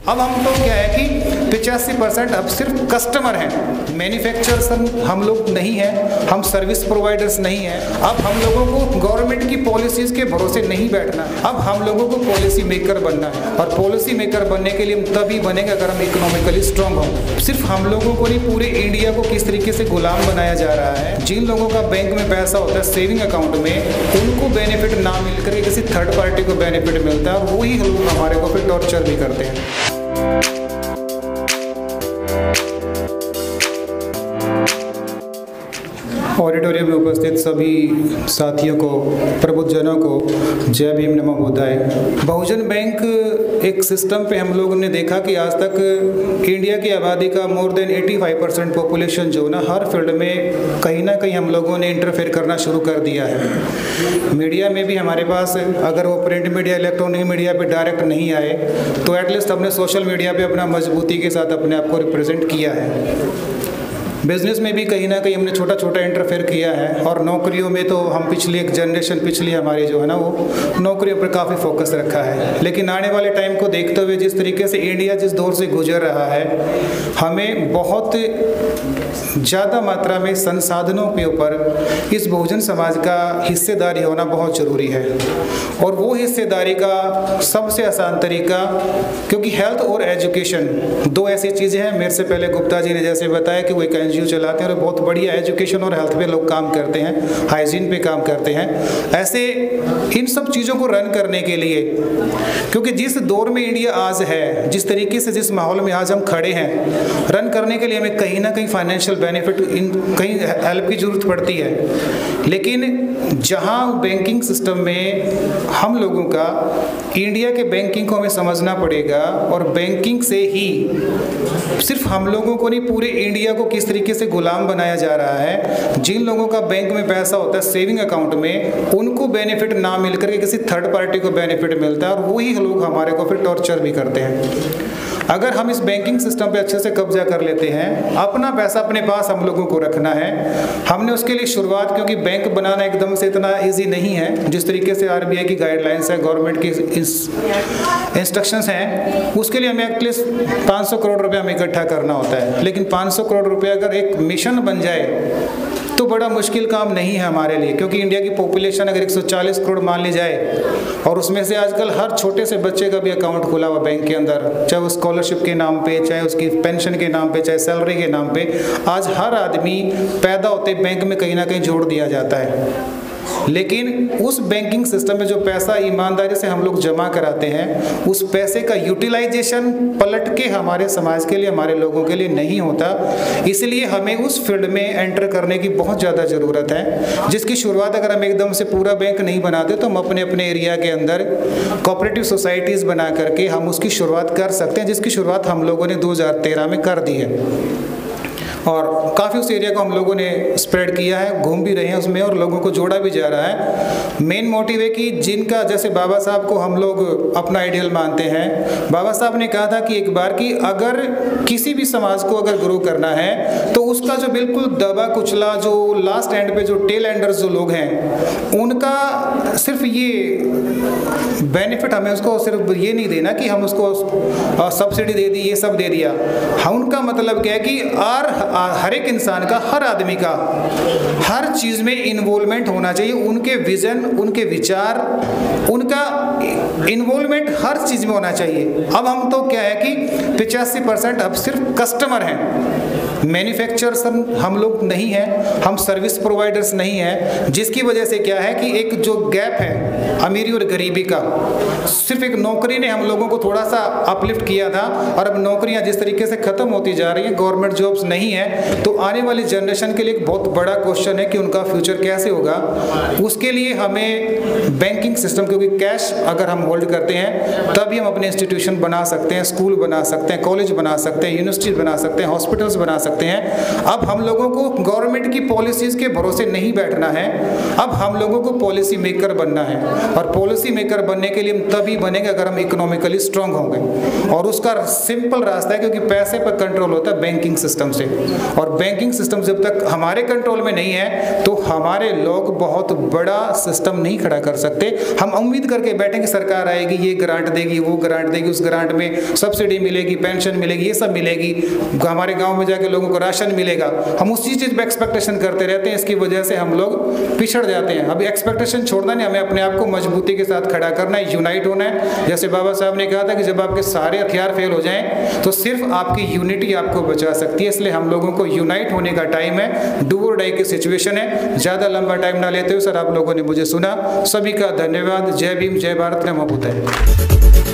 अब हम तो क्या है कि 85% अब सिर्फ कस्टमर हैं, मैन्युफैक्चरर्स हम लोग नहीं हैं, हम सर्विस प्रोवाइडर्स नहीं हैं। अब हम लोगों को गवर्नमेंट की पॉलिसीज़ के भरोसे नहीं बैठना, अब हम लोगों को पॉलिसी मेकर बनना है। और पॉलिसी मेकर बनने के लिए हम तभी बनेंगे अगर हम इकोनॉमिकली स्ट्रांग हों। सिर्फ हम लोगों को नहीं, पूरे इंडिया को किस तरीके से गुलाम बनाया जा रहा है। जिन लोगों का बैंक में पैसा होता है सेविंग अकाउंट में, उनको बेनिफिट ना मिलकर किसी थर्ड पार्टी को बेनिफिट मिलता है, और वही लोग हमारे को फिर टॉर्चर भी करते हैं। ऑडिटोरियम में उपस्थित सभी साथियों को, प्रबुद्धजनों को जय भीम नमो बुद्धाय। बहुजन बैंक एक सिस्टम पे हम लोगों ने देखा कि आज तक इंडिया की आबादी का मोर देन 85% पॉपुलेशन जो ना हर फील्ड में कहीं ना कहीं हम लोगों ने इंटरफेयर करना शुरू कर दिया है। मीडिया में भी हमारे पास, अगर वो प्रिंट मीडिया, इलेक्ट्रॉनिक मीडिया पे डायरेक्ट नहीं आए तो एटलीस्ट हमने सोशल मीडिया पे अपना मजबूती के साथ अपने आप को रिप्रेजेंट किया है। बिजनेस में भी कहीं ना कहीं हमने छोटा छोटा इंटरफेयर किया है, और नौकरियों में तो हम पिछली एक जनरेशन, पिछली हमारी जो है ना, वो नौकरियों पर काफ़ी फोकस रखा है। लेकिन आने वाले टाइम को देखते हुए जिस तरीके से इंडिया जिस दौर से गुजर रहा है, हमें बहुत ज़्यादा मात्रा में संसाधनों के ऊपर इस बहुजन समाज का हिस्सेदारी होना बहुत ज़रूरी है। और वो हिस्सेदारी का सबसे आसान तरीका, क्योंकि हेल्थ और एजुकेशन दो ऐसी चीज़ें हैं, मेरे से पहले गुप्ता जी ने जैसे बताया कि वो एक NGO चलाते हैं और बहुत बढ़िया एजुकेशन और हेल्थ पे लोग काम करते हैं, हाइजीन पे काम करते हैं। ऐसे इन सब चीज़ों को रन करने के लिए, क्योंकि जिस दौर में इंडिया आज है, जिस तरीके से जिस माहौल में आज हम खड़े हैं, रन करने के लिए हमें कहीं ना कहीं फाइनेंशियल बेनिफिट, कहीं हेल्प की ज़रूरत पड़ती है। लेकिन जहाँ बैंकिंग सिस्टम में हम लोगों का, इंडिया के बैंकिंग को हमें समझना पड़ेगा, और बैंकिंग से ही सिर्फ हम लोगों को नहीं, पूरे इंडिया को किस तरीके से गुलाम बनाया जा रहा है। जिन लोगों का बैंक में पैसा होता है सेविंग अकाउंट में, उनको बेनिफिट ना मिलकर के किसी थर्ड पार्टी को बेनिफिट मिलता है, और वही लोग हमारे को फिर टॉर्चर भी करते हैं। अगर हम इस बैंकिंग सिस्टम पे अच्छे से कब्जा कर लेते हैं, अपना पैसा अपने पास हम लोगों को रखना है। हमने उसके लिए शुरुआत, क्योंकि बैंक बनाना एकदम से इतना इजी नहीं है, जिस तरीके से RBI की गाइडलाइंस है, गवर्नमेंट की इंस्ट्रक्शंस हैं, उसके लिए हमें एटलीस्ट 500 करोड़ रुपया हमें इकट्ठा करना होता है। लेकिन 500 करोड़ रुपया अगर एक मिशन बन जाए तो बड़ा मुश्किल काम नहीं है हमारे लिए, क्योंकि इंडिया की पॉपुलेशन अगर 140 करोड़ मान ली जाए, और उसमें से आजकल हर छोटे से बच्चे का भी अकाउंट खुला हुआ बैंक के अंदर, चाहे वो स्कॉलरशिप के नाम पे, चाहे उसकी पेंशन के नाम पे, चाहे सैलरी के नाम पे, आज हर आदमी पैदा होते बैंक में कहीं ना कहीं जोड़ दिया जाता है। लेकिन उस बैंकिंग सिस्टम में जो पैसा ईमानदारी से हम लोग जमा कराते हैं, उस पैसे का यूटिलाइजेशन पलट के हमारे समाज के लिए, हमारे लोगों के लिए नहीं होता। इसलिए हमें उस फील्ड में एंटर करने की बहुत ज़्यादा ज़रूरत है, जिसकी शुरुआत अगर हम एकदम से पूरा बैंक नहीं बनाते तो हम अपने अपने एरिया के अंदर कोऑपरेटिव सोसाइटीज़ बना करके हम उसकी शुरुआत कर सकते हैं, जिसकी शुरुआत हम लोगों ने 2013 में कर दी है। और काफ़ी उस एरिया को हम लोगों ने स्प्रेड किया है, घूम भी रहे हैं उसमें, और लोगों को जोड़ा भी जा रहा है। मेन मोटिव है कि जिनका, जैसे बाबा साहब को हम लोग अपना आइडियल मानते हैं, बाबा साहब ने कहा था कि एक बार कि अगर किसी भी समाज को अगर ग्रो करना है तो उसका जो बिल्कुल दबा कुचला, जो लास्ट एंड पे जो टेल एंडर्स जो लोग हैं, उनका सिर्फ ये बेनिफिट, हमें उसको सिर्फ ये नहीं देना कि हम उसको सब्सिडी दे दी, ये सब दे दिया। हम उनका मतलब क्या है कि हर एक इंसान का, हर आदमी का हर चीज़ में इन्वॉल्वमेंट होना चाहिए। उनके विजन, उनके विचार, उनका इन्वॉल्वमेंट हर चीज़ में होना चाहिए। अब हम तो क्या है कि 85% अब सिर्फ कस्टमर हैं, मैन्युफैक्चरर्स हम लोग नहीं हैं, हम सर्विस प्रोवाइडर्स नहीं हैं, जिसकी वजह से क्या है कि एक जो गैप है अमीरी और गरीबी का, सिर्फ एक नौकरी ने हम लोगों को थोड़ा सा अपलिफ्ट किया था, और अब नौकरियां जिस तरीके से ख़त्म होती जा रही हैं, गवर्नमेंट जॉब्स नहीं है, तो आने वाली जनरेशन के लिए एक बहुत बड़ा क्वेश्चन है कि उनका फ्यूचर कैसे होगा। उसके लिए हमें बैंकिंग सिस्टम, क्योंकि कैश अगर हम होल्ड करते हैं तभी हम अपने इंस्टीट्यूशन बना सकते हैं, स्कूल बना सकते हैं, कॉलेज बना सकते हैं, यूनिवर्सिटी बना सकते हैं, हॉस्पिटल्स बना सकते हैं। अब हम लोगों को गवर्नमेंट की पॉलिसीज़ के भरोसे नहीं बैठना है, अब हम लोगों को पॉलिसी मेकर बनना है, और पॉलिसी मेकर बनने के लिए हम तभी बनेंगे अगर हम इकोनॉमिकली स्ट्रांग होंगे। और उसका सिंपल रास्ता है, क्योंकि पैसे पर कंट्रोल होता है बैंकिंग सिस्टम से। और बैंकिंग सिस्टम जब तक हमारे कंट्रोल में नहीं है तो हमारे लोग बहुत बड़ा सिस्टम नहीं खड़ा कर सकते। हम उम्मीद करके बैठे कि सरकार आएगी, ये ग्रांट देगी, वो ग्रांट देगी, उस ग्रांट में सब्सिडी मिलेगी, पेंशन मिलेगी, ये सब मिलेगी, हमारे गांव में जाके लोगों को राशन मिलेगा। हम उसी चीज़ पर एक्सपेक्टेशन करते रहते हैं, इसकी वजह से हम लोग पिछड़ जाते हैं। अब एक्सपेक्टेशन छोड़ना नहीं, हमें अपने आप को मजबूती के साथ खड़ा करना है, यूनाइट होना है। जैसे बाबा साहब ने कहा था कि जब आपके सारे हथियार फेल हो जाएं तो सिर्फ आपकी यूनिटी आपको बचा सकती है। इसलिए हम लोगों को यूनाइट होने का टाइम है, डू और डाई की सिचुएशन है। ज़्यादा लंबा टाइम ना लेते हुए सर आप लोगों ने मुझे सुना, सभी का धन्यवाद। जय भीम, जय भारत, नमो बुद्धाय।